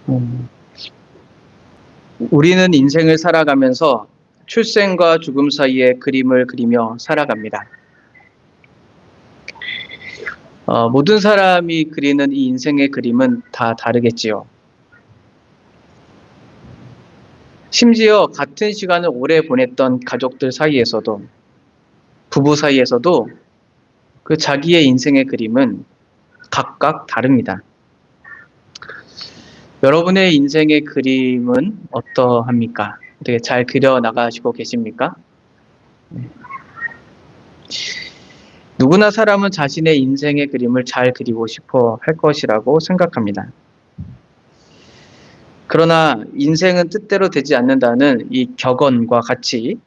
음, 우리는 인생을 살아가면서 출생과 죽음 사이의 그림을 그리며 살아갑니다. 모든 사람이 그리는 이 인생의 그림은 다 다르겠지요. 심지어 같은 시간을 오래 보냈던 가족들 사이에서도, 부부 사이에서도 그 자기의 인생의 그림은 각각 다릅니다. 여러분의 인생의 그림은 어떠합니까? 어떻게 잘 그려 나가시고 계십니까? 누구나 사람은 자신의 인생의 그림을 잘 그리고 싶어 할 것이라고 생각합니다. 그러나 인생은 뜻대로 되지 않는다는 이 격언과 같이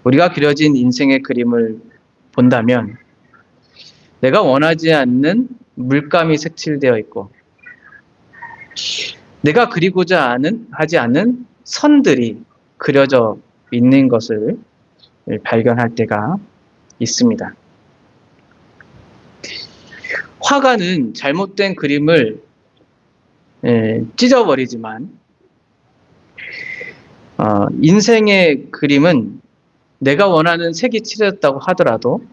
우리가 그려진 인생의 그림을 본다면 내가 원하지 않는 물감이 색칠되어 있고 내가 그리고자 하지 않은 선들이 그려져 있는 것을 발견할 때가 있습니다. 화가는 잘못된 그림을 찢어버리지만 인생의 그림은 내가 원하는 색이 칠해졌다고 하더라도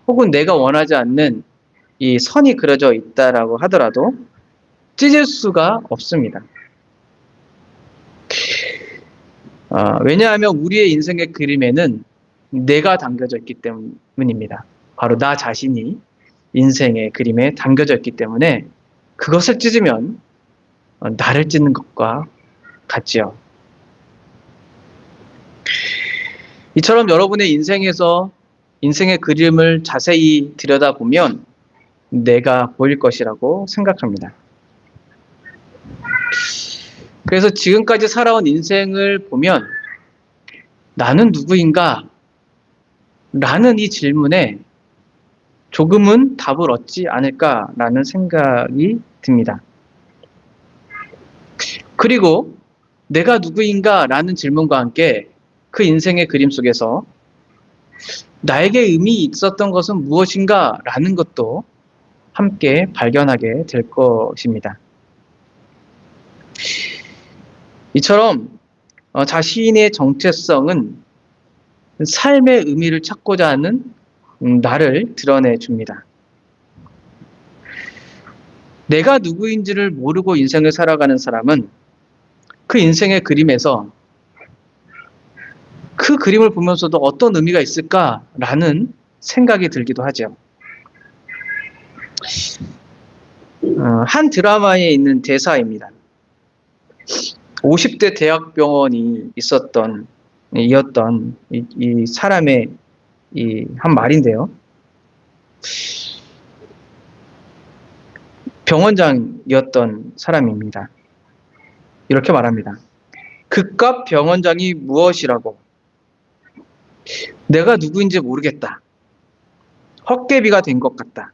혹은 내가 원하지 않는 이 선이 그려져 있다라고 하더라도 찢을 수가 없습니다. 왜냐하면 우리의 인생의 그림에는 내가 담겨져 있기 때문입니다. 바로 나 자신이 인생의 그림에 담겨져 있기 때문에 그것을 찢으면 나를 찢는 것과 같지요. 이처럼 여러분의 인생에서 인생의 그림을 자세히 들여다보면 내가 보일 것이라고 생각합니다. 그래서 지금까지 살아온 인생을 보면 나는 누구인가? 라는 이 질문에 조금은 답을 얻지 않을까라는 생각이 듭니다. 그리고 내가 누구인가? 라는 질문과 함께 그 인생의 그림 속에서 나에게 의미 있었던 것은 무엇인가? 라는 것도 함께 발견하게 될 것입니다. 이처럼 자신의 정체성은 삶의 의미를 찾고자 하는 나를 드러내줍니다. 내가 누구인지를 모르고 인생을 살아가는 사람은 그 인생의 그림에서 그 그림을 보면서도 어떤 의미가 있을까라는 생각이 들기도 하죠. 한 드라마에 있는 대사입니다. 50대 대학병원이 이었던 이 사람의 한 말인데요. 병원장이었던 사람입니다. 이렇게 말합니다. 그깟 병원장이 무엇이라고? 내가 누구인지 모르겠다. 헛개비가 된 것 같다.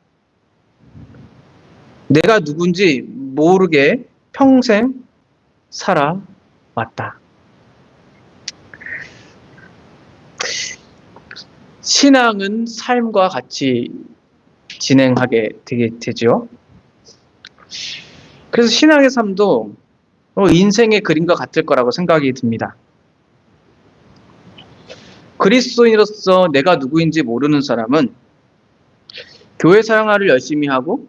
내가 누군지 모르게 평생 살아왔다. 신앙은 삶과 같이 진행하게 되죠. 그래서 신앙의 삶도 인생의 그림과 같을 거라고 생각이 듭니다. 그리스도인으로서 내가 누구인지 모르는 사람은 교회 생활을 열심히 하고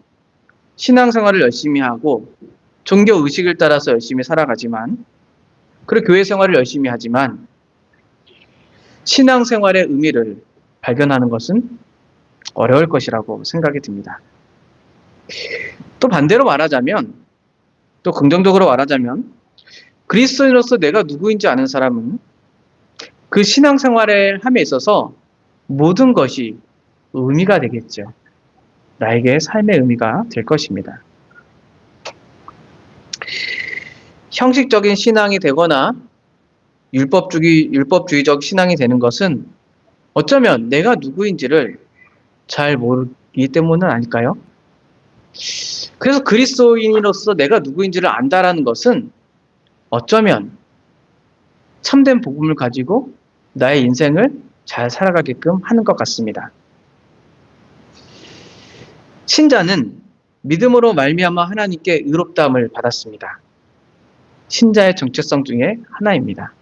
신앙생활을 열심히 하고 종교 의식을 따라서 열심히 살아가지만 그리고 교회 생활을 열심히 하지만 신앙생활의 의미를 발견하는 것은 어려울 것이라고 생각이 듭니다. 또 반대로 말하자면 또 긍정적으로 말하자면 그리스도인으로서 내가 누구인지 아는 사람은 그 신앙생활의 함에 있어서 모든 것이 의미가 되겠죠. 나에게 삶의 의미가 될 것입니다. 형식적인 신앙이 되거나 율법주의적 신앙이 되는 것은 어쩌면 내가 누구인지를 잘 모르기 때문은 아닐까요? 그래서 그리스도인으로서 내가 누구인지를 안다라는 것은 어쩌면 참된 복음을 가지고 나의 인생을 잘 살아가게끔 하는 것 같습니다. 신자는 믿음으로 말미암아 하나님께 의롭다함을 받았습니다. 신자의 정체성 중에 하나입니다.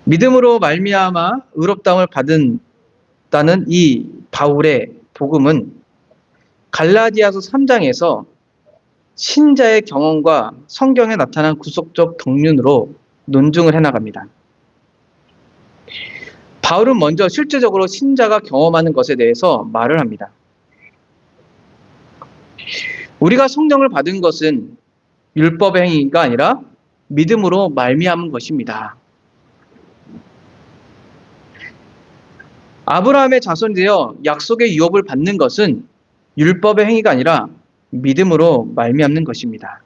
믿음으로 말미암아 의롭다함을 받은다는 이 바울의 복음은 갈라디아서 3장에서 신자의 경험과 성경에 나타난 구속적 경륜으로 논증을 해나갑니다. 바울은 먼저 실제적으로 신자가 경험하는 것에 대해서 말을 합니다. 우리가 성령을 받은 것은 율법의 행위가 아니라 믿음으로 말미암은 것입니다. 아브라함의 자손되어 약속의 유업을 받는 것은 율법의 행위가 아니라 믿음으로 말미암는 것입니다.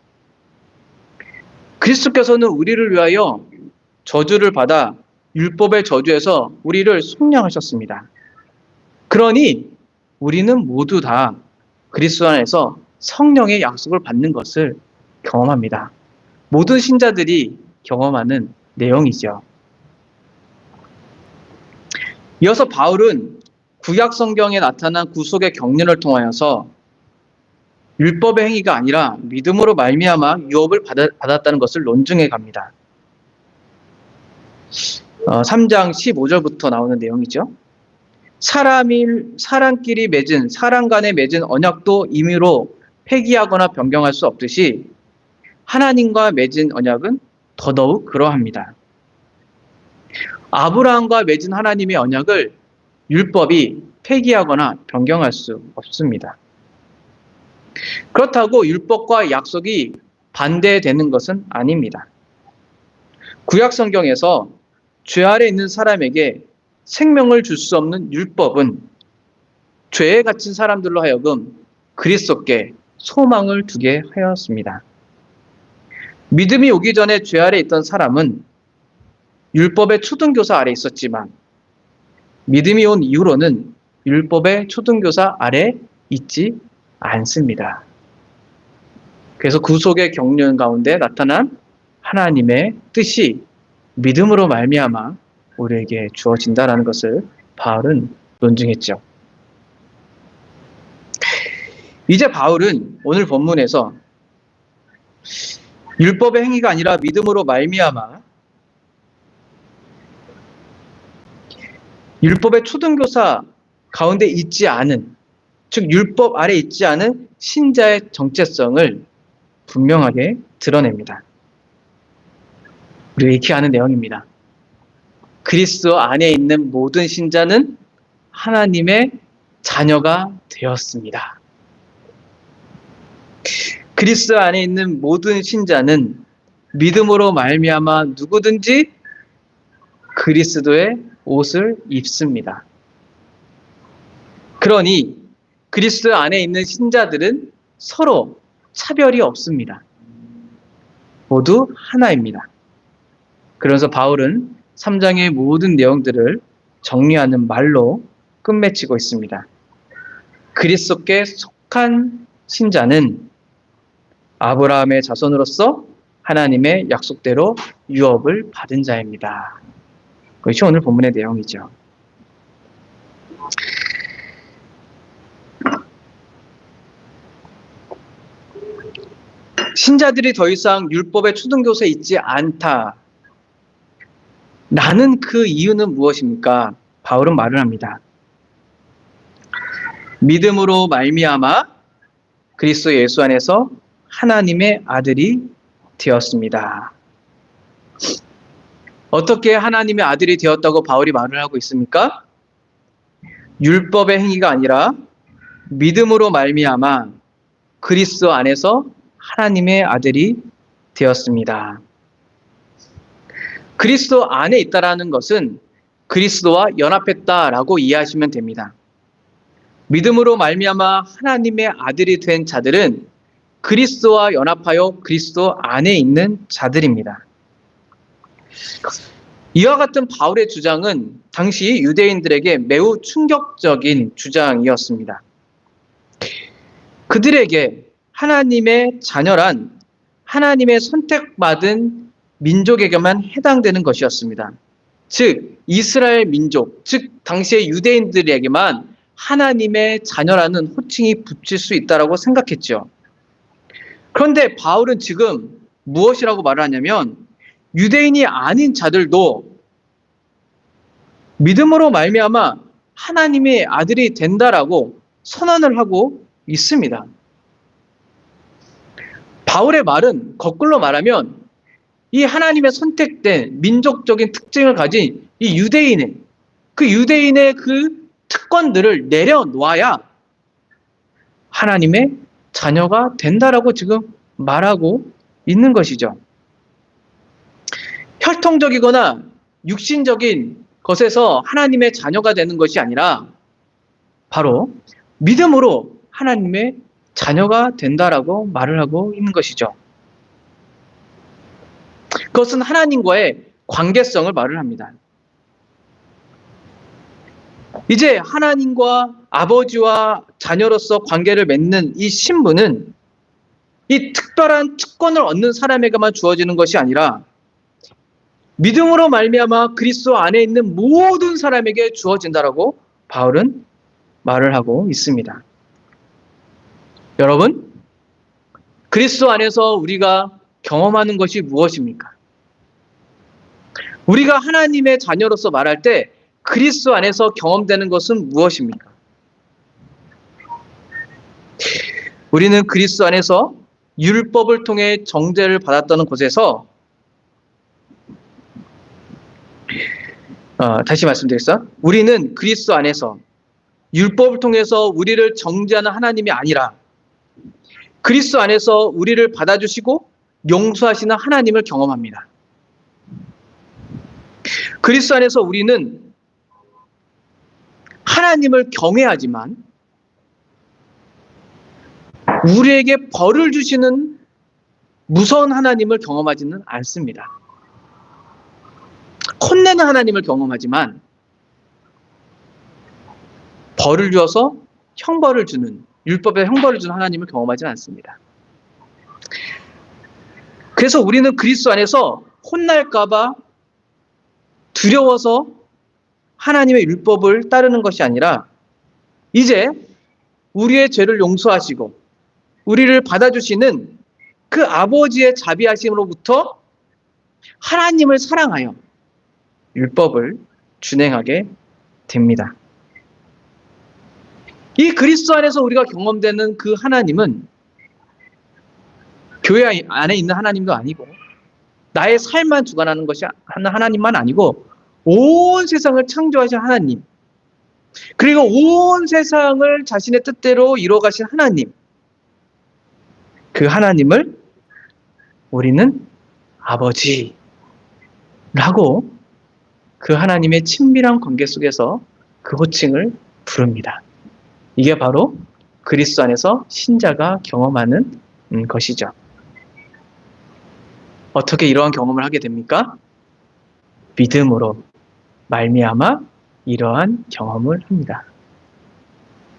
그리스도께서는 우리를 위하여 저주를 받아 율법의 저주에서 우리를 속량하셨습니다. 그러니 우리는 모두 다 그리스도 안에서 성령의 약속을 받는 것을 경험합니다. 모든 신자들이 경험하는 내용이죠. 이어서 바울은 구약 성경에 나타난 구속의 경륜을 통하여서 율법의 행위가 아니라 믿음으로 말미암아 유업을 받았다는 것을 논증해 갑니다. 3장 15절부터 나오는 내용이죠. 사람끼리 맺은 사람 간에 맺은 언약도 임의로 폐기하거나 변경할 수 없듯이 하나님과 맺은 언약은 더더욱 그러합니다. 아브라함과 맺은 하나님의 언약을 율법이 폐기하거나 변경할 수 없습니다. 그렇다고 율법과 약속이 반대되는 것은 아닙니다. 구약 성경에서 죄 아래 있는 사람에게 생명을 줄 수 없는 율법은 죄에 갇힌 사람들로 하여금 그리스도께 소망을 두게 하였습니다. 믿음이 오기 전에 죄 아래 있던 사람은 율법의 초등교사 아래 있었지만 믿음이 온 이후로는 율법의 초등교사 아래 있지 않습니다. 그래서 구속의 경륜 가운데 나타난 하나님의 뜻이 믿음으로 말미암아 우리에게 주어진다라는 것을 바울은 논증했죠. 이제 바울은 오늘 본문에서 율법의 행위가 아니라 믿음으로 말미암아 율법의 초등교사 가운데 있지 않은, 즉 율법 아래 있지 않은 신자의 정체성을 분명하게 드러냅니다. 우리가 익히 아는 내용입니다. 그리스도 안에 있는 모든 신자는 하나님의 자녀가 되었습니다. 그리스도 안에 있는 모든 신자는 믿음으로 말미암아 누구든지 그리스도의 옷을 입습니다. 그러니 그리스도 안에 있는 신자들은 서로 차별이 없습니다. 모두 하나입니다. 그래서 바울은 3장의 모든 내용들을 정리하는 말로 끝맺히고 있습니다. 그리스도께 속한 신자는 아브라함의 자손으로서 하나님의 약속대로 유업을 받은 자입니다. 그것이 오늘 본문의 내용이죠. 신자들이 더 이상 율법의 초등교사에 있지 않다. 나는 그 이유는 무엇입니까? 바울은 말을 합니다. 믿음으로 말미암아 그리스도 예수 안에서 하나님의 아들이 되었습니다. 어떻게 하나님의 아들이 되었다고 바울이 말을 하고 있습니까? 율법의 행위가 아니라 믿음으로 말미암아 그리스도 안에서 하나님의 아들이 되었습니다. 그리스도 안에 있다라는 것은 그리스도와 연합했다라고 이해하시면 됩니다. 믿음으로 말미암아 하나님의 아들이 된 자들은 그리스도와 연합하여 그리스도 안에 있는 자들입니다. 이와 같은 바울의 주장은 당시 유대인들에게 매우 충격적인 주장이었습니다. 그들에게 하나님의 자녀란 하나님의 선택받은 민족에게만 해당되는 것이었습니다. 즉 이스라엘 민족, 즉 당시의 유대인들에게만 하나님의 자녀라는 호칭이 붙일 수 있다라고 생각했죠. 그런데 바울은 지금 무엇이라고 말을 하냐면 유대인이 아닌 자들도 믿음으로 말미암아 하나님의 아들이 된다라고 선언을 하고 있습니다. 바울의 말은 거꾸로 말하면 이 하나님의 선택된 민족적인 특징을 가진 이 유대인의 그 특권들을 내려놓아야 하나님의 자녀가 된다라고 지금 말하고 있는 것이죠. 혈통적이거나 육신적인 것에서 하나님의 자녀가 되는 것이 아니라 바로 믿음으로 하나님의 자녀가 된다라고 말을 하고 있는 것이죠. 그것은 하나님과의 관계성을 말을 합니다. 이제 하나님과 아버지와 자녀로서 관계를 맺는 이 신분은 이 특별한 특권을 얻는 사람에게만 주어지는 것이 아니라 믿음으로 말미암아 그리스도 안에 있는 모든 사람에게 주어진다라고 바울은 말을 하고 있습니다. 여러분, 그리스도 안에서 우리가 경험하는 것이 무엇입니까? 우리가 하나님의 자녀로서 말할 때 그리스도 안에서 경험되는 것은 무엇입니까? 우리는 그리스도 안에서 율법을 통해 정죄를 받았던 곳에서 다시 말씀드리겠습니다. 우리는 그리스도 안에서 율법을 통해서 우리를 정죄하는 하나님이 아니라 그리스도 안에서 우리를 받아주시고 용서하시는 하나님을 경험합니다. 그리스도 안에서 우리는 하나님을 경외하지만 우리에게 벌을 주시는 무서운 하나님을 경험하지는 않습니다. 혼내는 하나님을 경험하지만 벌을 주어서 형벌을 주는, 율법에 형벌을 주는 하나님을 경험하지는 않습니다. 그래서 우리는 그리스도 안에서 혼날까 봐 두려워서 하나님의 율법을 따르는 것이 아니라 이제 우리의 죄를 용서하시고 우리를 받아주시는 그 아버지의 자비하심으로부터 하나님을 사랑하여 율법을 준행하게 됩니다. 이 그리스도 안에서 우리가 경험되는 그 하나님은 교회 안에 있는 하나님도 아니고 나의 삶만 주관하는 것이 하나님만 아니고 온 세상을 창조하신 하나님, 그리고 온 세상을 자신의 뜻대로 이루어가신 하나님, 그 하나님을 우리는 아버지라고 그 하나님의 친밀한 관계 속에서 그 호칭을 부릅니다. 이게 바로 그리스도 안에서 신자가 경험하는 것이죠. 어떻게 이러한 경험을 하게 됩니까? 믿음으로 말미암아 이러한 경험을 합니다.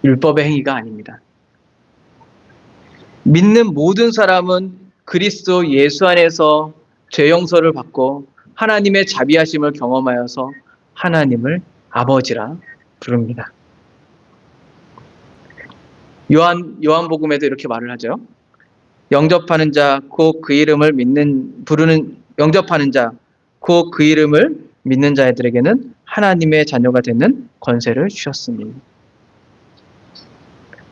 율법의 행위가 아닙니다. 믿는 모든 사람은 그리스도 예수 안에서 죄 용서를 받고 하나님의 자비하심을 경험하여서 하나님을 아버지라 부릅니다. 요한복음에도 이렇게 말을 하죠. 영접하는 자, 곧 그 이름을 영접하는 자, 곧 그 이름을 믿는 자들에게는 하나님의 자녀가 되는 권세를 주셨으니.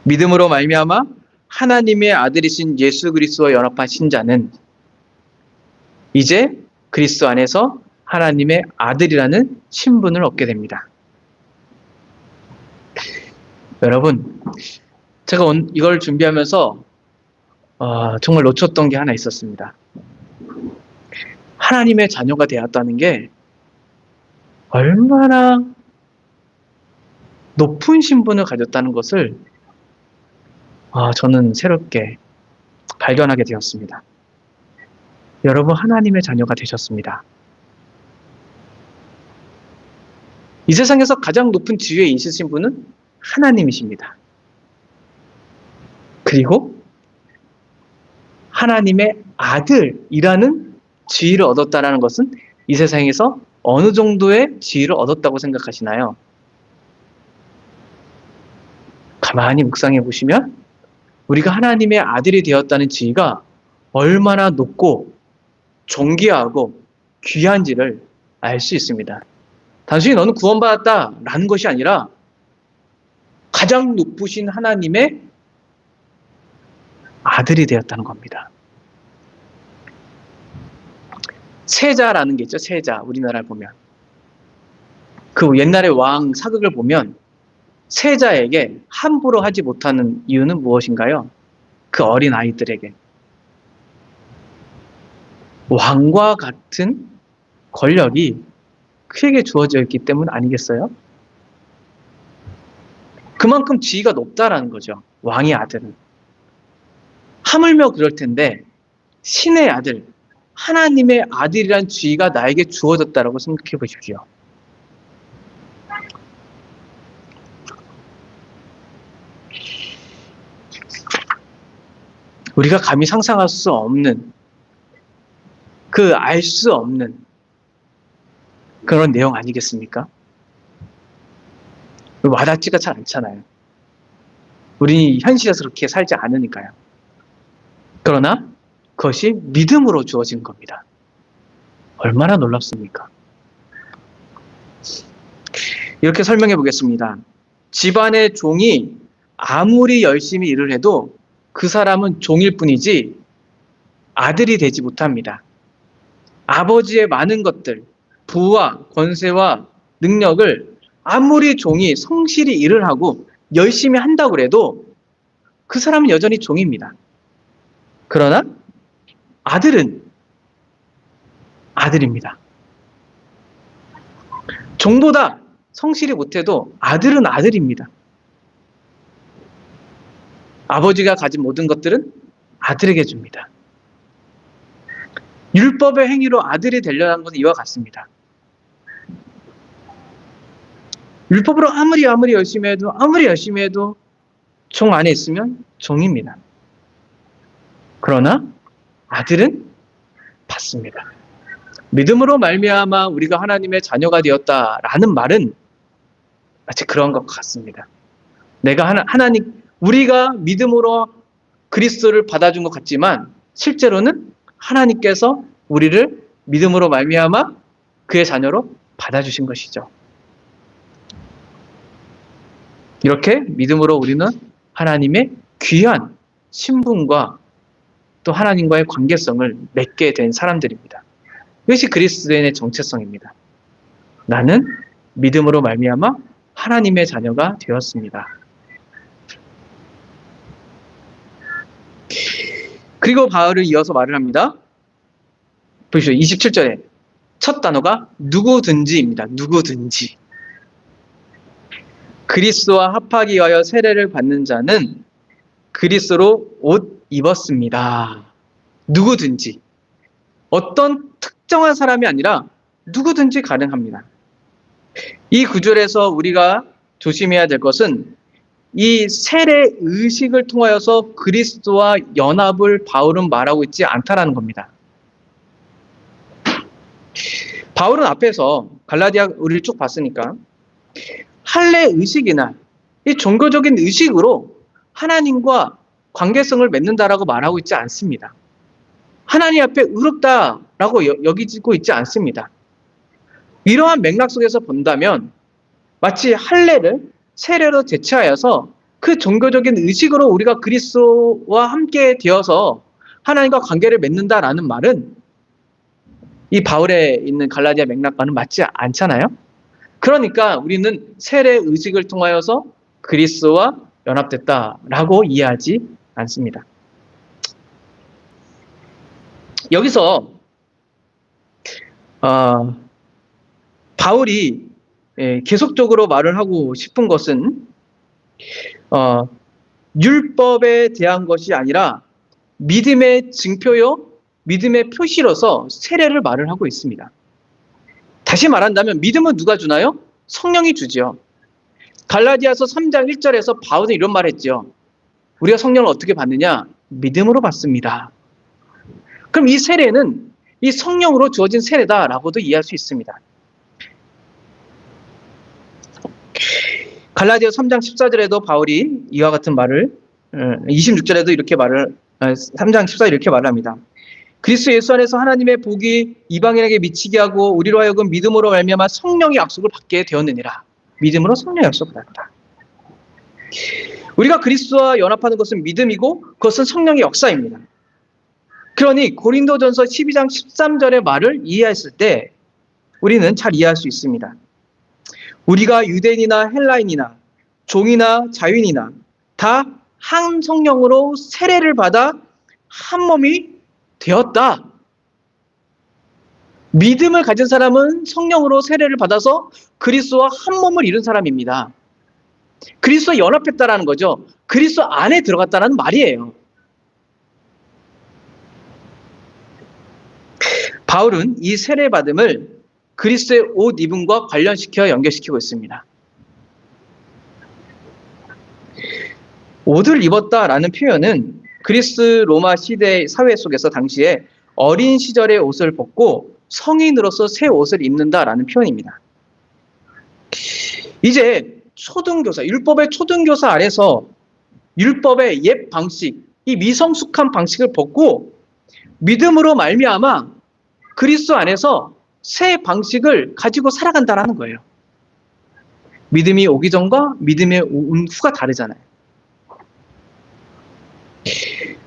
믿음으로 말미암아 하나님의 아들이신 예수 그리스도와 연합한 신자는 이제 그리스도 안에서 하나님의 아들이라는 신분을 얻게 됩니다. 여러분, 제가 이걸 준비하면서 정말 놓쳤던 게 하나 있었습니다. 하나님의 자녀가 되었다는 게 얼마나 높은 신분을 가졌다는 것을 저는 새롭게 발견하게 되었습니다. 여러분, 하나님의 자녀가 되셨습니다. 이 세상에서 가장 높은 지위에 있으신 분은 하나님이십니다. 그리고 하나님의 아들이라는 지위를 얻었다는 것은 이 세상에서 어느 정도의 지위를 얻었다고 생각하시나요? 가만히 묵상해 보시면 우리가 하나님의 아들이 되었다는 지위가 얼마나 높고 존귀하고 귀한지를 알 수 있습니다. 단순히 너는 구원받았다라는 것이 아니라 가장 높으신 하나님의 아들이 되었다는 겁니다. 세자라는 게 있죠. 세자. 우리나라를 보면. 그 옛날에 왕 사극을 보면 세자에게 함부로 하지 못하는 이유는 무엇인가요? 그 어린 아이들에게. 왕과 같은 권력이 그에게 주어져 있기 때문 아니겠어요? 그만큼 지위가 높다라는 거죠. 왕의 아들은. 하물며 그럴 텐데 신의 아들, 하나님의 아들이란 지위가 나에게 주어졌다라고 생각해 보십시오. 우리가 감히 상상할 수 없는, 알 수 없는 그런 내용 아니겠습니까? 와닿지가 잘 않잖아요. 우리 현실에서 그렇게 살지 않으니까요. 그러나 그것이 믿음으로 주어진 겁니다. 얼마나 놀랍습니까? 이렇게 설명해 보겠습니다. 집안의 종이 아무리 열심히 일을 해도 그 사람은 종일 뿐이지 아들이 되지 못합니다. 아버지의 많은 것들, 부와 권세와 능력을 아무리 종이 성실히 일을 하고 열심히 한다고 해도 그 사람은 여전히 종입니다. 그러나 아들은 아들입니다. 종보다 성실히 못해도 아들은 아들입니다. 아버지가 가진 모든 것들은 아들에게 줍니다. 율법의 행위로 아들이 되려는 것은 이와 같습니다. 율법으로 아무리 열심히 해도 종 안에 있으면 종입니다. 그러나 아들은 받습니다. 믿음으로 말미암아 우리가 하나님의 자녀가 되었다라는 말은 마치 그런 것 같습니다. 우리가 믿음으로 그리스도를 받아준 것 같지만 실제로는 하나님께서 우리를 믿음으로 말미암아 그의 자녀로 받아주신 것이죠. 이렇게 믿음으로 우리는 하나님의 귀한 신분과 또 하나님과의 관계성을 맺게 된 사람들입니다. 이것이 그리스도인의 정체성입니다. 나는 믿음으로 말미암아 하나님의 자녀가 되었습니다. 그리고 바울은 이어서 말을 합니다. 보시죠. 27절에 첫 단어가 누구든지입니다. 누구든지. 그리스도와 합하기 위하여 세례를 받는 자는 그리스도로 옷 입었습니다. 누구든지. 어떤 특정한 사람이 아니라 누구든지 가능합니다. 이 구절에서 우리가 조심해야 될 것은 이 세례 의식을 통하여서 그리스도와 연합을 바울은 말하고 있지 않다라는 겁니다. 바울은 앞에서 갈라디아 우리를 쭉 봤으니까 할례 의식이나 이 종교적인 의식으로 하나님과 관계성을 맺는다라고 말하고 있지 않습니다. 하나님 앞에 의롭다라고 여기고 있지 않습니다. 이러한 맥락 속에서 본다면 마치 할례를 세례로 대체하여서 그 종교적인 의식으로 우리가 그리스도와 함께 되어서 하나님과 관계를 맺는다라는 말은 이 바울에 있는 갈라디아 맥락과는 맞지 않잖아요. 그러니까 우리는 세례 의식을 통하여서 그리스도와 연합됐다라고 이해하지 않습니다. 여기서 바울이 계속적으로 말을 하고 싶은 것은 율법에 대한 것이 아니라 믿음의 증표요, 믿음의 표시로서 세례를 말을 하고 있습니다. 다시 말한다면 믿음은 누가 주나요? 성령이 주죠. 갈라디아서 3장 1절에서 바울은 이런 말을 했죠. 우리가 성령을 어떻게 받느냐? 믿음으로 받습니다. 그럼 이 세례는 이 성령으로 주어진 세례다라고도 이해할 수 있습니다. 갈라디아 3장 14절에도 바울이 이와 같은 말을 26절에도 이렇게 말을 3장 14절 이렇게 말합니다. 그리스도 예수 안에서 하나님의 복이 이방인에게 미치게 하고 우리로 하여금 믿음으로 말미암아 성령의 약속을 받게 되었느니라. 믿음으로 성령의 약속을 받았다. 우리가 그리스도와 연합하는 것은 믿음이고 그것은 성령의 역사입니다. 그러니 고린도전서 12장 13절의 말을 이해했을 때 우리는 잘 이해할 수 있습니다. 우리가 유대인이나 헬라인이나 종이나 자유인이나 다 한 성령으로 세례를 받아 한 몸이 되었다. 믿음을 가진 사람은 성령으로 세례를 받아서 그리스도와 한 몸을 이룬 사람입니다. 그리스도와 연합했다라는 거죠. 그리스도 안에 들어갔다는 말이에요. 바울은 이 세례받음을 그리스도의 옷 입음과 관련시켜 연결시키고 있습니다. 옷을 입었다라는 표현은 그리스 로마 시대 사회 속에서 당시에 어린 시절의 옷을 벗고 성인으로서 새 옷을 입는다라는 표현입니다. 이제 초등교사, 율법의 초등교사 아래서 율법의 옛 방식, 이 미성숙한 방식을 벗고 믿음으로 말미암아 그리스도 안에서 새 방식을 가지고 살아간다라는 거예요. 믿음이 오기 전과 믿음이 온 후가 다르잖아요.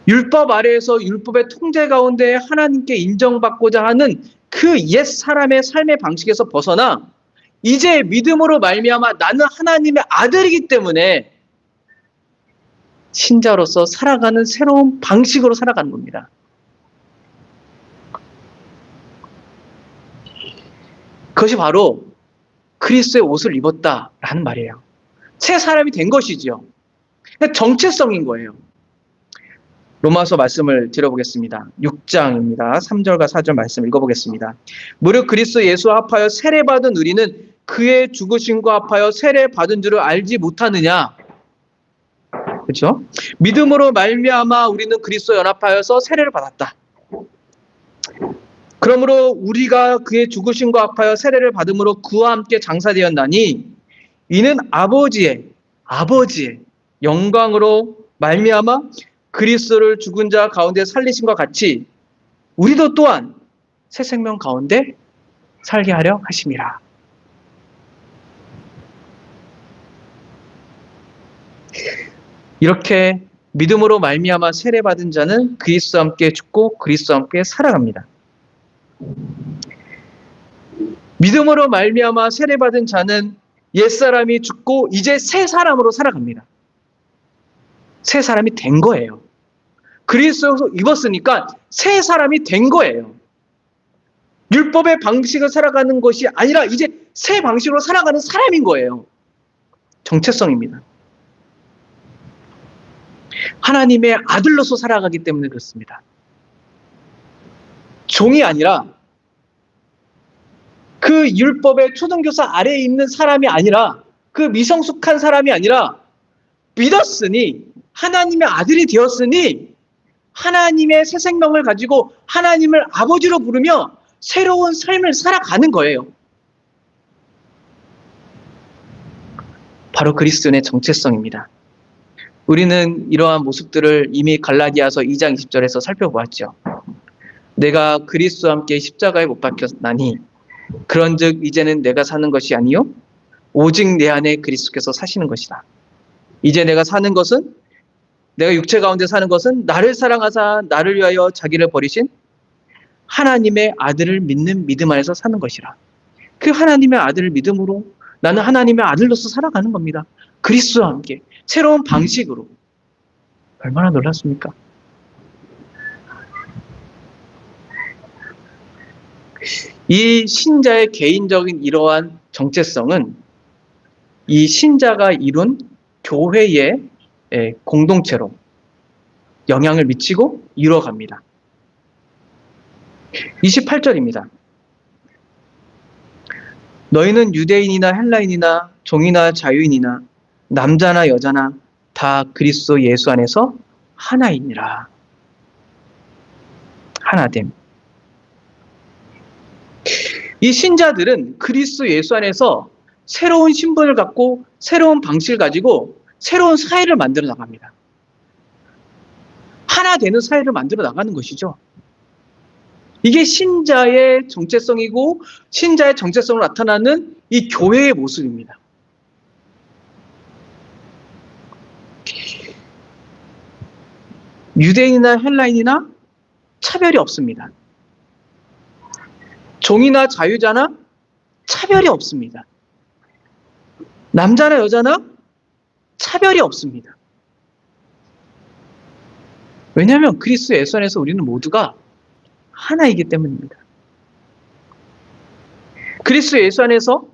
율법 아래에서 율법의 통제 가운데 하나님께 인정받고자 하는 그 옛 사람의 삶의 방식에서 벗어나 이제 믿음으로 말미암아 나는 하나님의 아들이기 때문에 신자로서 살아가는 새로운 방식으로 살아가는 겁니다. 그것이 바로 그리스도의 옷을 입었다라는 말이에요. 새 사람이 된 것이지요. 정체성인 거예요. 로마서 말씀을 들어보겠습니다. 6장입니다. 3절과 4절 말씀 읽어보겠습니다. 무릇 그리스도 예수와 합하여 세례받은 우리는 그의 죽으심과 합하여 세례받은 줄을 알지 못하느냐. 그렇죠? 믿음으로 말미암아 우리는 그리스도 연합하여서 세례를 받았다. 그러므로 우리가 그의 죽으심과 합하여 세례를 받음으로 그와 함께 장사되었나니 이는 아버지의 영광으로 말미암아 그리스도를 죽은 자 가운데 살리심과 같이 우리도 또한 새 생명 가운데 살게 하려 하심이라. 이렇게 믿음으로 말미암아 세례받은 자는 그리스도와 함께 죽고 그리스도와 함께 살아갑니다. 믿음으로 말미암아 세례받은 자는 옛사람이 죽고 이제 새 사람으로 살아갑니다. 새 사람이 된 거예요. 그리스도에서 입었으니까 새 사람이 된 거예요. 율법의 방식을 살아가는 것이 아니라 이제 새 방식으로 살아가는 사람인 거예요. 정체성입니다. 하나님의 아들로서 살아가기 때문에 그렇습니다. 종이 아니라 그 율법의 초등교사 아래에 있는 사람이 아니라 그 미성숙한 사람이 아니라 믿었으니 하나님의 아들이 되었으니 하나님의 새 생명을 가지고 하나님을 아버지로 부르며 새로운 삶을 살아가는 거예요. 바로 그리스도인의 정체성입니다. 우리는 이러한 모습들을 이미 갈라디아서 2장 20절에서 살펴보았죠. 내가 그리스도와 함께 십자가에 못 박혔나니 그런즉 이제는 내가 사는 것이 아니요 오직 내 안에 그리스도께서 사시는 것이다. 이제 내가 사는 것은 내가 육체 가운데 사는 것은 나를 사랑하사 나를 위하여 자기를 버리신 하나님의 아들을 믿는 믿음 안에서 사는 것이라. 그 하나님의 아들을 믿음으로 나는 하나님의 아들로서 살아가는 겁니다. 그리스도와 함께 새로운 방식으로. 얼마나 놀랐습니까? 이 신자의 개인적인 이러한 정체성은 이 신자가 이룬 교회의 공동체로 영향을 미치고 이루어갑니다. 28절입니다. 너희는 유대인이나 헬라인이나 종이나 자유인이나 남자나 여자나 다 그리스도 예수 안에서 하나이니라. 하나됨. 이 신자들은 그리스도 예수 안에서 새로운 신분을 갖고 새로운 방식을 가지고 새로운 사회를 만들어 나갑니다. 하나 되는 사회를 만들어 나가는 것이죠. 이게 신자의 정체성이고 신자의 정체성으로 나타나는 이 교회의 모습입니다. 유대인이나 헬라인이나 차별이 없습니다. 종이나 자유자나 차별이 없습니다. 남자나 여자나 차별이 없습니다. 왜냐하면 그리스도 예수 안에서 우리는 모두가 하나이기 때문입니다. 그리스도 예수 안에서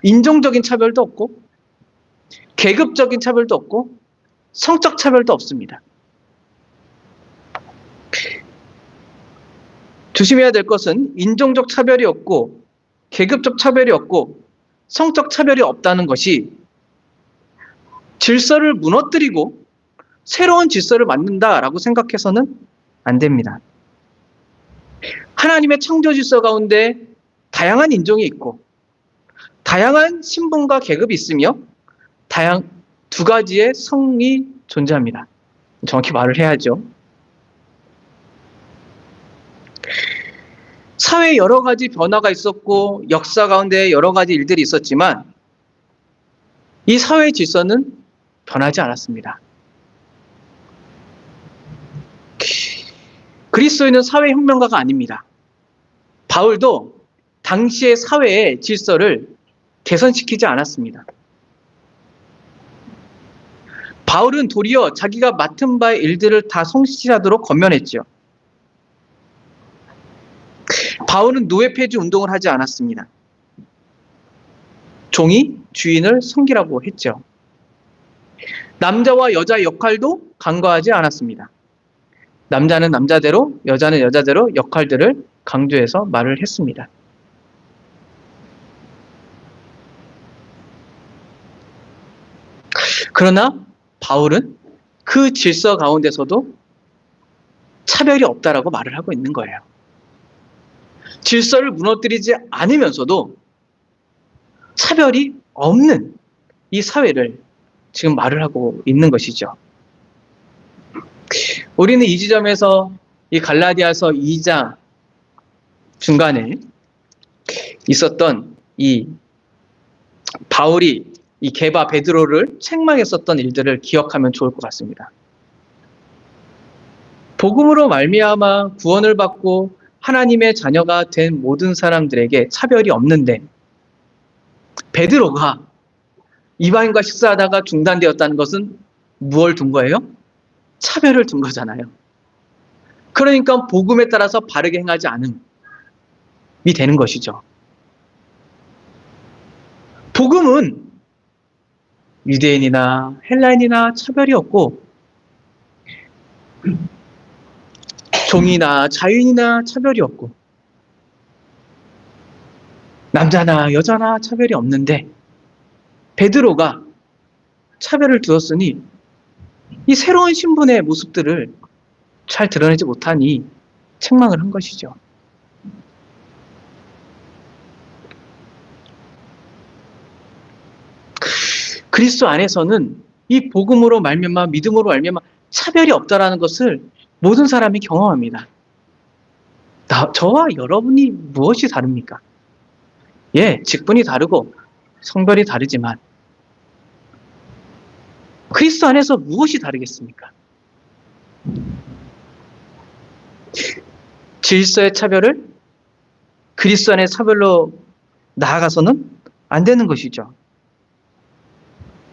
인종적인 차별도 없고 계급적인 차별도 없고 성적 차별도 없습니다. 조심해야 될 것은 인종적 차별이 없고 계급적 차별이 없고 성적 차별이 없다는 것이 질서를 무너뜨리고 새로운 질서를 만든다라고 생각해서는 안 됩니다. 하나님의 창조 질서 가운데 다양한 인종이 있고 다양한 신분과 계급이 있으며 두 가지의 성이 존재합니다. 정확히 말을 해야죠. 사회에 여러 가지 변화가 있었고 역사 가운데 여러 가지 일들이 있었지만 이 사회의 질서는 변하지 않았습니다. 그리스도인은 사회혁명가가 아닙니다. 바울도 당시의 사회의 질서를 개선시키지 않았습니다. 바울은 도리어 자기가 맡은 바의 일들을 다 성실하도록 권면했죠. 바울은 노예 폐지 운동을 하지 않았습니다. 종이 주인을 섬기라고 했죠. 남자와 여자의 역할도 간과하지 않았습니다. 남자는 남자대로, 여자는 여자대로 역할들을 강조해서 말을 했습니다. 그러나 바울은 그 질서 가운데서도 차별이 없다라고 말을 하고 있는 거예요. 질서를 무너뜨리지 않으면서도 차별이 없는 이 사회를 지금 말을 하고 있는 것이죠. 우리는 이 지점에서 이 갈라디아서 2장 중간에 있었던 이 바울이 이 게바 베드로를 책망했었던 일들을 기억하면 좋을 것 같습니다. 복음으로 말미암아 구원을 받고 하나님의 자녀가 된 모든 사람들에게 차별이 없는데 베드로가 이방인과 식사하다가 중단되었다는 것은 무엇을 둔 거예요? 차별을 둔 거잖아요. 그러니까 복음에 따라서 바르게 행하지 않음이 되는 것이죠. 복음은 유대인이나 헬라인이나 차별이 없고 종이나 자유인이나 차별이 없고 남자나 여자나 차별이 없는데 베드로가 차별을 두었으니 이 새로운 신분의 모습들을 잘 드러내지 못하니 책망을 한 것이죠. 그리스도 안에서는 이 복음으로 말미암아 믿음으로 말미암아 차별이 없다라는 것을 모든 사람이 경험합니다. 저와 여러분이 무엇이 다릅니까? 예, 직분이 다르고 성별이 다르지만 그리스도 안에서 무엇이 다르겠습니까? 질서의 차별을 그리스도 안의 차별로 나아가서는 안 되는 것이죠.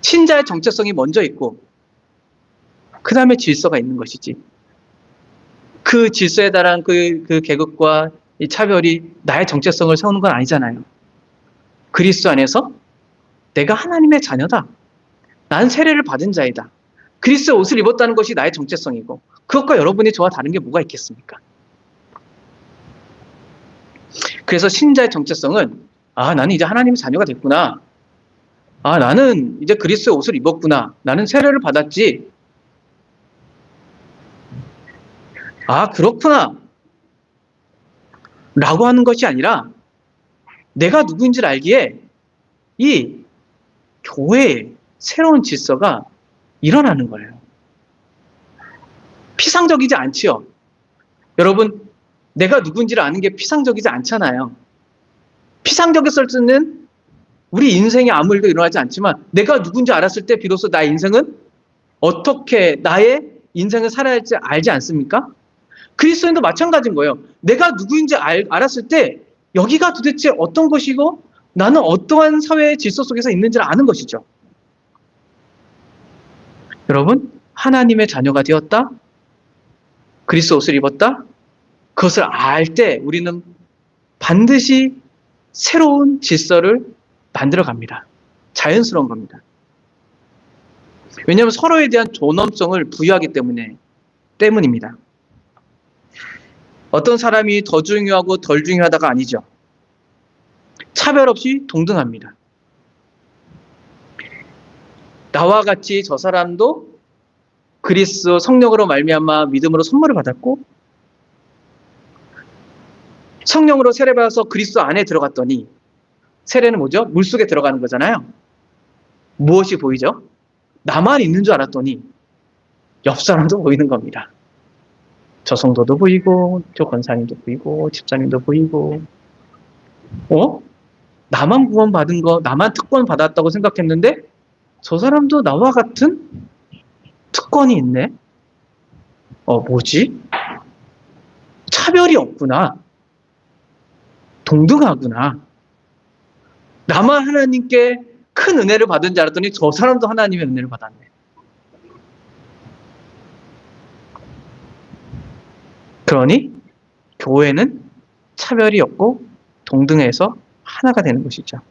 신자의 정체성이 먼저 있고 그 다음에 질서가 있는 것이지. 그 질서에 따른 그 계급과 이 차별이 나의 정체성을 세우는 건 아니잖아요. 그리스도 안에서 내가 하나님의 자녀다. 난 세례를 받은 자이다. 그리스도의 옷을 입었다는 것이 나의 정체성이고 그것과 여러분이 저와 다른 게 뭐가 있겠습니까? 그래서 신자의 정체성은 나는 이제 하나님의 자녀가 됐구나. 나는 이제 그리스도의 옷을 입었구나. 나는 세례를 받았지. 그렇구나. 라고 하는 것이 아니라 내가 누구인지를 알기에 이 교회에 새로운 질서가 일어나는 거예요. 피상적이지 않지요. 여러분, 내가 누군지를 아는 게 피상적이지 않잖아요. 피상적이었을 때는 우리 인생에 아무 일도 일어나지 않지만 내가 누군지 알았을 때 비로소 나의 인생은 어떻게 나의 인생을 살아야 할지 알지 않습니까? 그리스도인도 마찬가지인 거예요. 내가 누구인지 알았을 때 여기가 도대체 어떤 것이고 나는 어떠한 사회의 질서 속에서 있는지를 아는 것이죠. 여러분, 하나님의 자녀가 되었다? 그리스도 옷을 입었다? 그것을 알 때 우리는 반드시 새로운 질서를 만들어 갑니다. 자연스러운 겁니다. 왜냐하면 서로에 대한 존엄성을 부여하기 때문입니다. 어떤 사람이 더 중요하고 덜 중요하다가 아니죠. 차별 없이 동등합니다. 나와 같이 저 사람도 그리스도 성령으로 말미암아 믿음으로 선물을 받았고 성령으로 세례받아서 그리스도 안에 들어갔더니 세례는 뭐죠? 물속에 들어가는 거잖아요. 무엇이 보이죠? 나만 있는 줄 알았더니 옆 사람도 보이는 겁니다. 저 성도도 보이고 저 권사님도 보이고 집사님도 보이고 나만 구원받은 거 나만 특권 받았다고 생각했는데 저 사람도 나와 같은 특권이 있네. 뭐지? 차별이 없구나. 동등하구나. 나만 하나님께 큰 은혜를 받은 줄 알았더니 저 사람도 하나님의 은혜를 받았네. 그러니 교회는 차별이 없고 동등해서 하나가 되는 것이죠.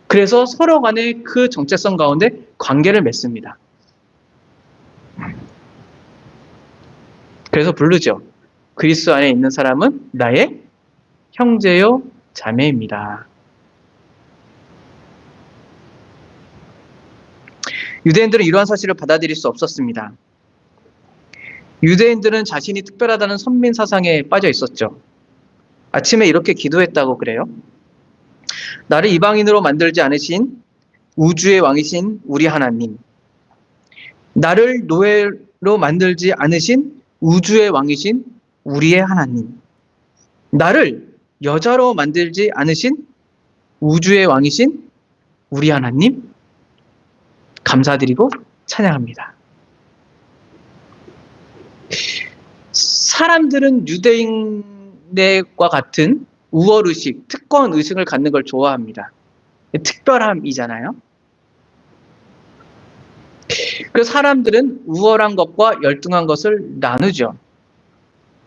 그래서 서로 간에 그 정체성 가운데 관계를 맺습니다. 그래서 부르죠. 그리스도 안에 있는 사람은 나의 형제요 자매입니다. 유대인들은 이러한 사실을 받아들일 수 없었습니다. 유대인들은 자신이 특별하다는 선민 사상에 빠져 있었죠. 아침에 이렇게 기도했다고 그래요. 나를 이방인으로 만들지 않으신 우주의 왕이신 우리 하나님, 나를 노예로 만들지 않으신 우주의 왕이신 우리의 하나님, 나를 여자로 만들지 않으신 우주의 왕이신 우리 하나님, 감사드리고 찬양합니다. 사람들은 유대인과 같은 우월의식, 특권의식을 갖는 걸 좋아합니다. 특별함이잖아요. 그래서 사람들은 우월한 것과 열등한 것을 나누죠.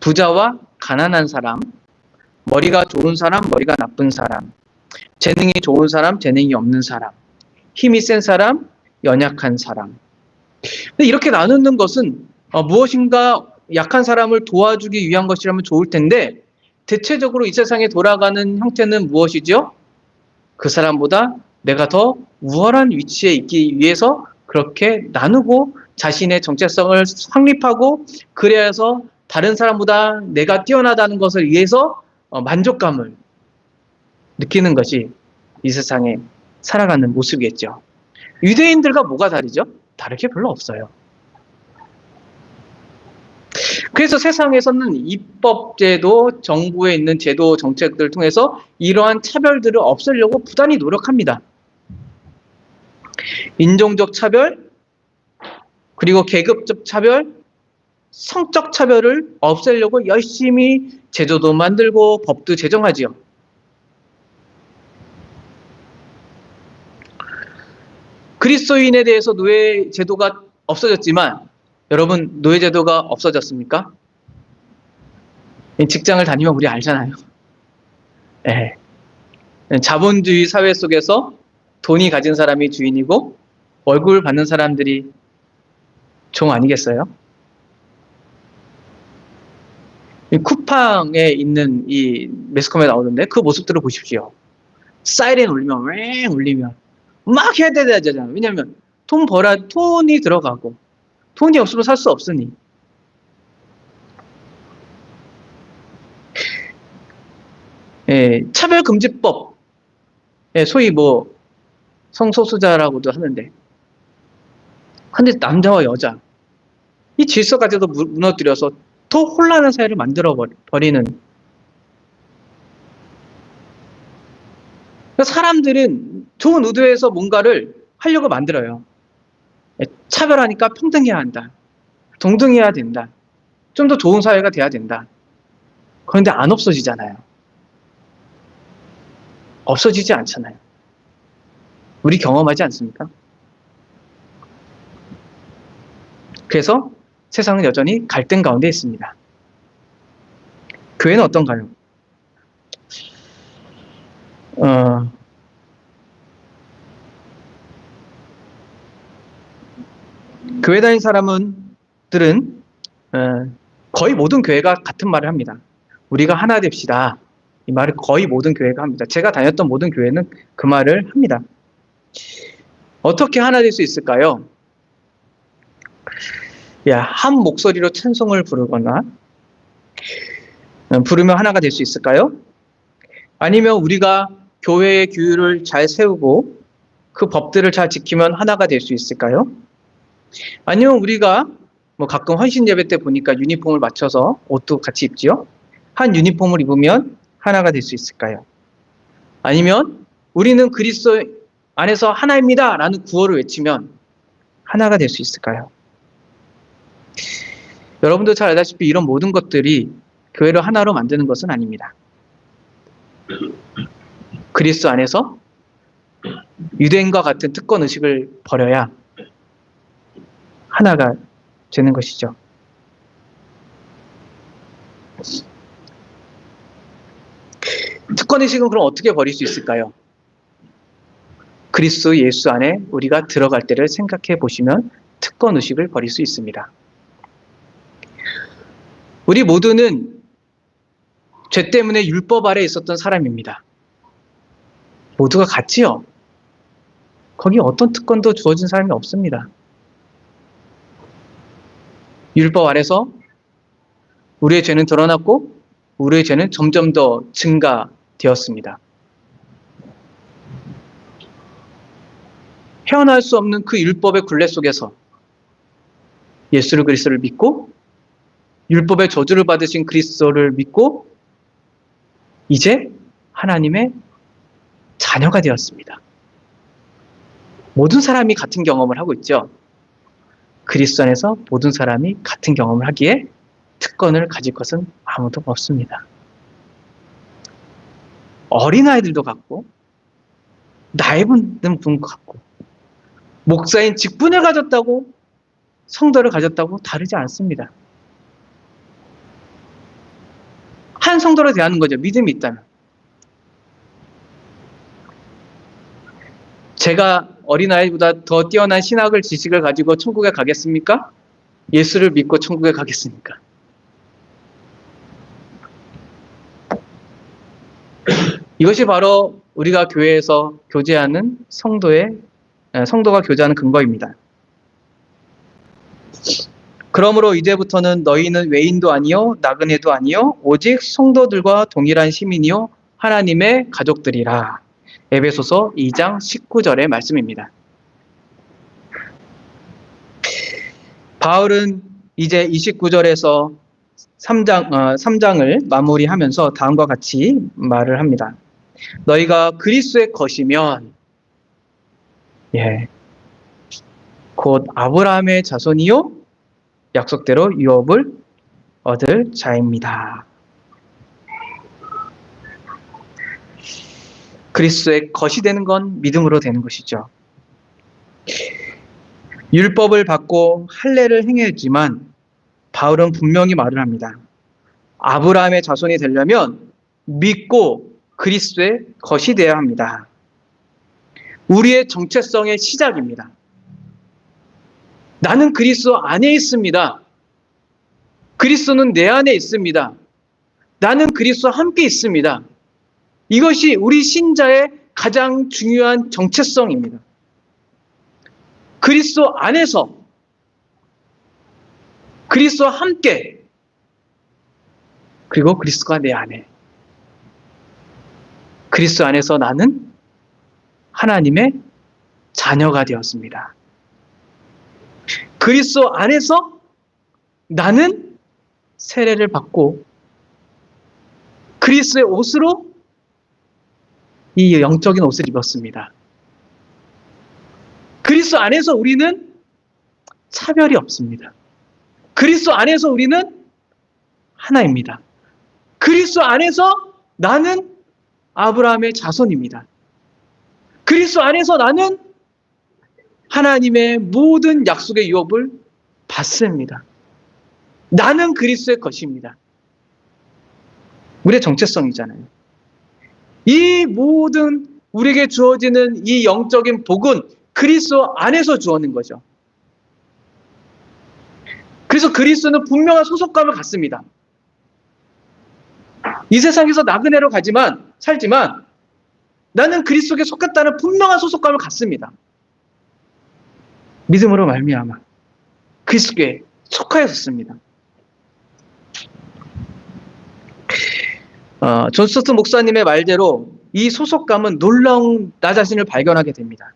부자와 가난한 사람, 머리가 좋은 사람, 머리가 나쁜 사람, 재능이 좋은 사람, 재능이 없는 사람, 힘이 센 사람, 연약한 사람. 근데 이렇게 나누는 것은 무엇인가 약한 사람을 도와주기 위한 것이라면 좋을 텐데 대체적으로 이 세상에 돌아가는 형태는 무엇이죠? 그 사람보다 내가 더 우월한 위치에 있기 위해서 그렇게 나누고 자신의 정체성을 확립하고 그래서 다른 사람보다 내가 뛰어나다는 것을 위해서 만족감을 느끼는 것이 이 세상에 살아가는 모습이겠죠. 유대인들과 뭐가 다르죠? 다를 게 별로 없어요. 그래서 세상에서는 입법제도, 정부에 있는 제도, 정책들을 통해서 이러한 차별들을 없애려고 부단히 노력합니다. 인종적 차별, 그리고 계급적 차별, 성적 차별을 없애려고 열심히 제도도 만들고 법도 제정하지요. 그리스도인에 대해서 노예 제도가 없어졌지만 여러분 노예 제도가 없어졌습니까? 직장을 다니면 우리 알잖아요. 네. 자본주의 사회 속에서 돈이 가진 사람이 주인이고 월급을 받는 사람들이 종 아니겠어요? 이 쿠팡에 있는 이 매스컴에 나오는데 그 모습들을 보십시오. 사이렌 울리면 왱 울리면 막 해야 되잖아요. 왜냐하면 돈이 들어가고 돈이 없으면 살 수 없으니. 차별금지법, 소위 성소수자라고도 하는데, 근데 남자와 여자 이 질서까지도 무너뜨려서 더 혼란한 사회를 만들어 버리는. 사람들은 좋은 의도에서 뭔가를 하려고 만들어요. 차별하니까 평등해야 한다. 동등해야 된다. 좀 더 좋은 사회가 돼야 된다. 그런데 안 없어지잖아요. 없어지지 않잖아요. 우리 경험하지 않습니까? 그래서 세상은 여전히 갈등 가운데 있습니다. 교회는 어떤가요? 교회 다닌 사람들은 거의 모든 교회가 같은 말을 합니다. 우리가 하나 됩시다. 이 말을 거의 모든 교회가 합니다. 제가 다녔던 모든 교회는 그 말을 합니다. 어떻게 하나 될 수 있을까요? 한 목소리로 찬송을 부르거나 부르면 하나가 될 수 있을까요? 아니면 우리가 교회의 규율을 잘 세우고 그 법들을 잘 지키면 하나가 될 수 있을까요? 아니면 우리가 가끔 헌신 예배 때 보니까 유니폼을 맞춰서 옷도 같이 입지요? 한 유니폼을 입으면 하나가 될 수 있을까요? 아니면 우리는 그리스도 안에서 하나입니다 라는 구호를 외치면 하나가 될 수 있을까요? 여러분도 잘 알다시피 이런 모든 것들이 교회를 하나로 만드는 것은 아닙니다. 그리스도 안에서 유대인과 같은 특권 의식을 버려야 하나가 되는 것이죠. 특권 의식은 그럼 어떻게 버릴 수 있을까요? 그리스도 예수 안에 우리가 들어갈 때를 생각해 보시면 특권 의식을 버릴 수 있습니다. 우리 모두는 죄 때문에 율법 아래 있었던 사람입니다. 모두가 같지요. 거기 어떤 특권도 주어진 사람이 없습니다. 율법 아래서 우리의 죄는 드러났고 우리의 죄는 점점 더 증가되었습니다. 헤어날 수 없는 그 율법의 굴레 속에서 예수를 그리스도를 믿고 율법의 저주를 받으신 그리스도를 믿고 이제 하나님의 자녀가 되었습니다. 모든 사람이 같은 경험을 하고 있죠. 그리스도 안에서 모든 사람이 같은 경험을 하기에 특권을 가질 것은 아무도 없습니다. 어린아이들도 같고 나이 든 분도 같고 목사인 직분을 가졌다고 성도를 가졌다고 다르지 않습니다. 한 성도로 대하는 거죠. 믿음이 있다면. 제가 어린아이보다 더 뛰어난 신학을 지식을 가지고 천국에 가겠습니까? 예수를 믿고 천국에 가겠습니까? 이것이 바로 우리가 교회에서 교제하는 성도가 교제하는 근거입니다. 그러므로 이제부터는 너희는 외인도 아니요 나그네도 아니요 오직 성도들과 동일한 시민이요 하나님의 가족들이라. 에베소서 2장 19절의 말씀입니다. 바울은 이제 29절에서 3장을 마무리하면서 다음과 같이 말을 합니다. 너희가 그리스도의 것이면 곧 아브라함의 자손이요 약속대로 유업을 얻을 자입니다. 그리스도의 것이 되는 건 믿음으로 되는 것이죠. 율법을 받고 할례를 행했지만 바울은 분명히 말을 합니다. 아브라함의 자손이 되려면 믿고 그리스도의 것이 되어야 합니다. 우리의 정체성의 시작입니다. 나는 그리스도 안에 있습니다. 그리스도는 내 안에 있습니다. 나는 그리스도와 함께 있습니다. 이것이 우리 신자의 가장 중요한 정체성입니다. 그리스도 안에서 그리스도와 함께 그리고 그리스도가 내 안에 그리스도 안에서 나는 하나님의 자녀가 되었습니다. 그리스도 안에서 나는 세례를 받고 그리스도의 옷으로 이 영적인 옷을 입었습니다. 그리스도 안에서 우리는 차별이 없습니다. 그리스도 안에서 우리는 하나입니다. 그리스도 안에서 나는 아브라함의 자손입니다. 그리스도 안에서 나는 하나님의 모든 약속의 유업을 받습니다. 나는 그리스도의 것입니다. 우리의 정체성이잖아요. 이 모든 우리에게 주어지는 이 영적인 복은 그리스도 안에서 주어진 거죠. 그래서 그리스도는 분명한 소속감을 갖습니다. 이 세상에서 나그네로 살지만 나는 그리스도에 속했다는 분명한 소속감을 갖습니다. 믿음으로 말미암아 그리스도에 속하였습니다. 존 스토트 목사님의 말대로 이 소속감은 놀라운 나 자신을 발견하게 됩니다.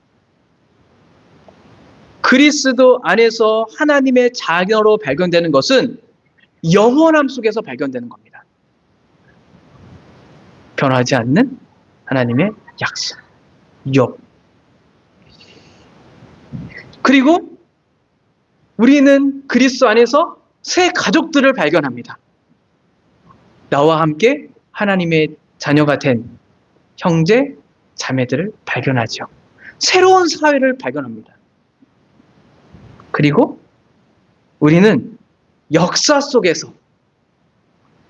그리스도 안에서 하나님의 자녀로 발견되는 것은 영원함 속에서 발견되는 겁니다. 변하지 않는 하나님의 약속, 역. 그리고 우리는 그리스도 안에서 새 가족들을 발견합니다. 나와 함께 하나님의 자녀가 된 형제, 자매들을 발견하죠. 새로운 사회를 발견합니다. 그리고 우리는 역사 속에서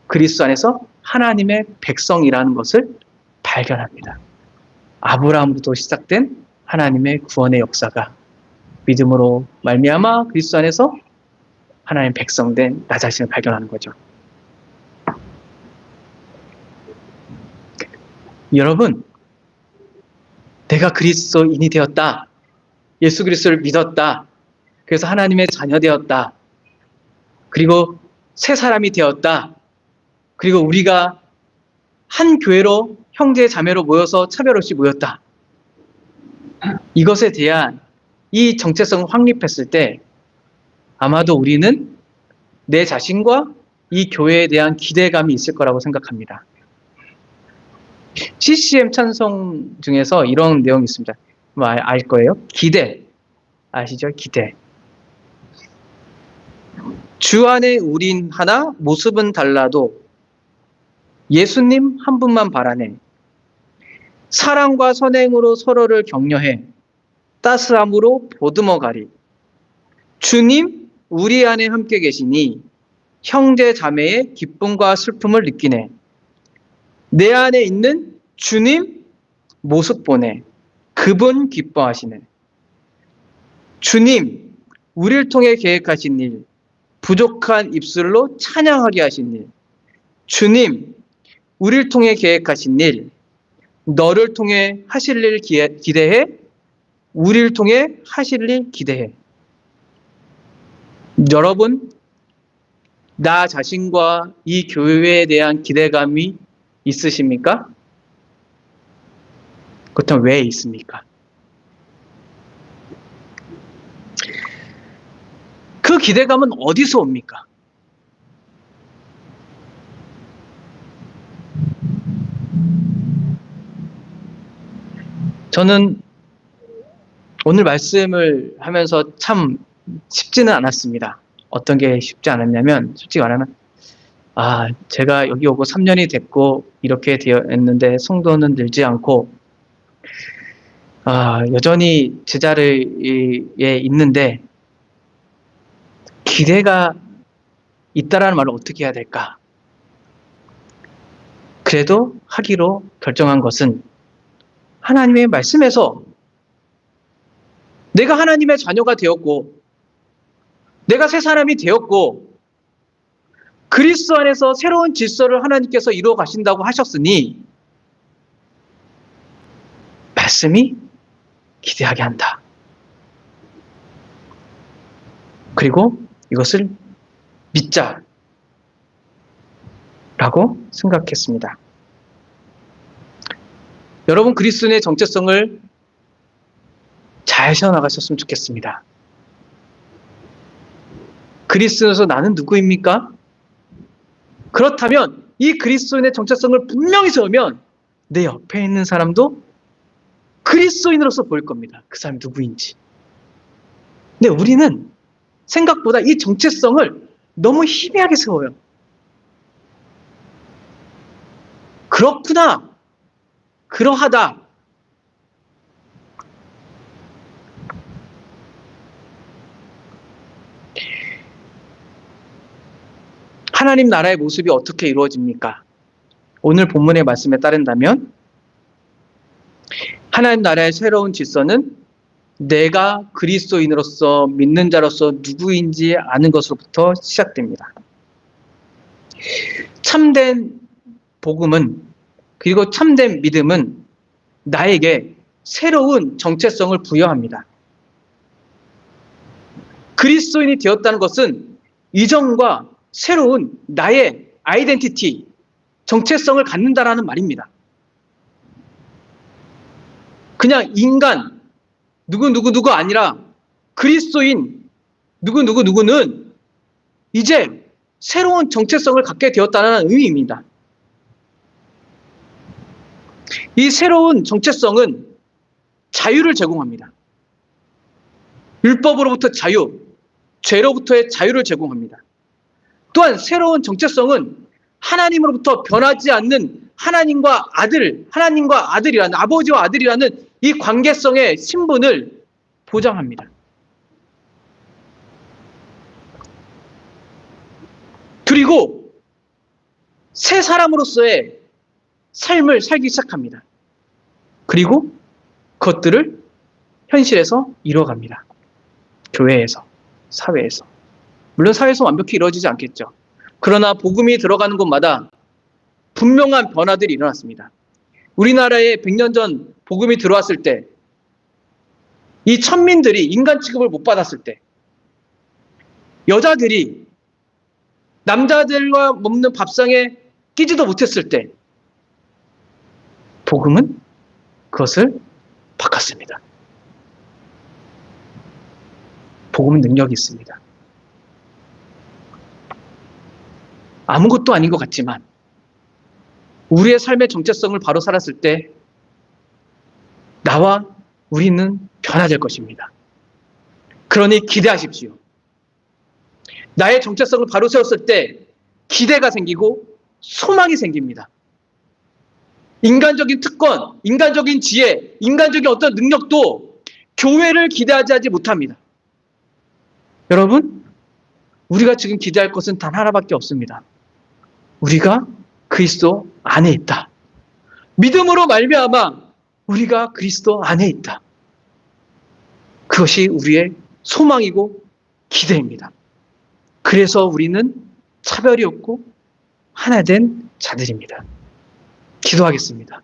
그리스도 안에서 하나님의 백성이라는 것을 발견합니다. 아브라함부터 시작된 하나님의 구원의 역사가 믿음으로 말미암아 그리스도 안에서 하나님의 백성된 나 자신을 발견하는 거죠. 여러분, 내가 그리스도인이 되었다. 예수 그리스도를 믿었다. 그래서 하나님의 자녀 되었다. 그리고 새 사람이 되었다. 그리고 우리가 한 교회로 형제 자매로 모여서 차별 없이 모였다. 이것에 대한 이 정체성을 확립했을 때 아마도 우리는 내 자신과 이 교회에 대한 기대감이 있을 거라고 생각합니다. CCM 찬송 중에서 이런 내용이 있습니다. 알 거예요. 기대. 아시죠? 기대. 주 안에 우린 하나, 모습은 달라도 예수님 한 분만 바라네. 사랑과 선행으로 서로를 격려해 따스함으로 보듬어 가리. 주님 우리 안에 함께 계시니 형제 자매의 기쁨과 슬픔을 느끼네. 내 안에 있는 주님 모습 보네. 그분 기뻐하시네. 주님 우리를 통해 계획하신 일, 부족한 입술로 찬양하게 하신 일. 주님 우리를 통해 계획하신 일, 너를 통해 하실 일 기대해. 우리를 통해 하실 일 기대해. 여러분, 나 자신과 이 교회에 대한 기대감이 있으십니까? 그렇다면 왜 있습니까? 그 기대감은 어디서 옵니까? 저는 오늘 말씀을 하면서 참 쉽지는 않았습니다. 어떤 게 쉽지 않았냐면, 솔직히 말하면, 제가 여기 오고 3년이 됐고, 이렇게 되었는데, 성도는 늘지 않고, 여전히 제자리에 있는데, 기대가 있다라는 말을 어떻게 해야 될까? 그래도 하기로 결정한 것은 하나님의 말씀에서 내가 하나님의 자녀가 되었고 내가 새 사람이 되었고 그리스도 안에서 새로운 질서를 하나님께서 이루어 가신다고 하셨으니 말씀이 기대하게 한다. 그리고 이것을 믿자 라고 생각했습니다. 여러분, 그리스도의 정체성을 잘 세워나가셨으면 좋겠습니다. 그리스도에서 나는 누구입니까? 그렇다면 이 그리스도인의 정체성을 분명히 세우면 내 옆에 있는 사람도 그리스도인으로서 보일 겁니다. 그 사람이 누구인지. 근데 우리는 생각보다 이 정체성을 너무 희미하게 세워요. 그렇구나. 그러하다. 하나님 나라의 모습이 어떻게 이루어집니까? 오늘 본문의 말씀에 따른다면 하나님 나라의 새로운 질서는 내가 그리스도인으로서 믿는 자로서 누구인지 아는 것으로부터 시작됩니다. 참된 복음은 그리고 참된 믿음은 나에게 새로운 정체성을 부여합니다. 그리스도인이 되었다는 것은 이전과 새로운 나의 아이덴티티, 정체성을 갖는다라는 말입니다. 그냥 인간 누구 아니라 그리스도인 누구는 이제 새로운 정체성을 갖게 되었다는 의미입니다. 이 새로운 정체성은 자유를 제공합니다. 율법으로부터 자유, 죄로부터의 자유를 제공합니다. 또한 새로운 정체성은 하나님으로부터 변하지 않는 하나님과 아들이라는, 아버지와 아들이라는 이 관계성의 신분을 보장합니다. 그리고 새 사람으로서의 삶을 살기 시작합니다. 그리고 그것들을 현실에서 이루어갑니다. 교회에서, 사회에서. 물론 사회에서 완벽히 이루어지지 않겠죠. 그러나 복음이 들어가는 곳마다 분명한 변화들이 일어났습니다. 우리나라에 100년 전 복음이 들어왔을 때 이 천민들이 인간 취급을 못 받았을 때 여자들이 남자들과 먹는 밥상에 끼지도 못했을 때 복음은 그것을 바꿨습니다. 복음은 능력이 있습니다. 아무것도 아닌 것 같지만 우리의 삶의 정체성을 바로 살았을 때 나와 우리는 변화될 것입니다. 그러니 기대하십시오. 나의 정체성을 바로 세웠을 때 기대가 생기고 소망이 생깁니다. 인간적인 특권, 인간적인 지혜, 인간적인 어떤 능력도 교회를 기대하지 못합니다. 여러분, 우리가 지금 기대할 것은 단 하나밖에 없습니다. 우리가 그리스도 안에 있다. 믿음으로 말미암아 우리가 그리스도 안에 있다. 그것이 우리의 소망이고 기대입니다. 그래서 우리는 차별이 없고 하나 된 자들입니다. 기도하겠습니다.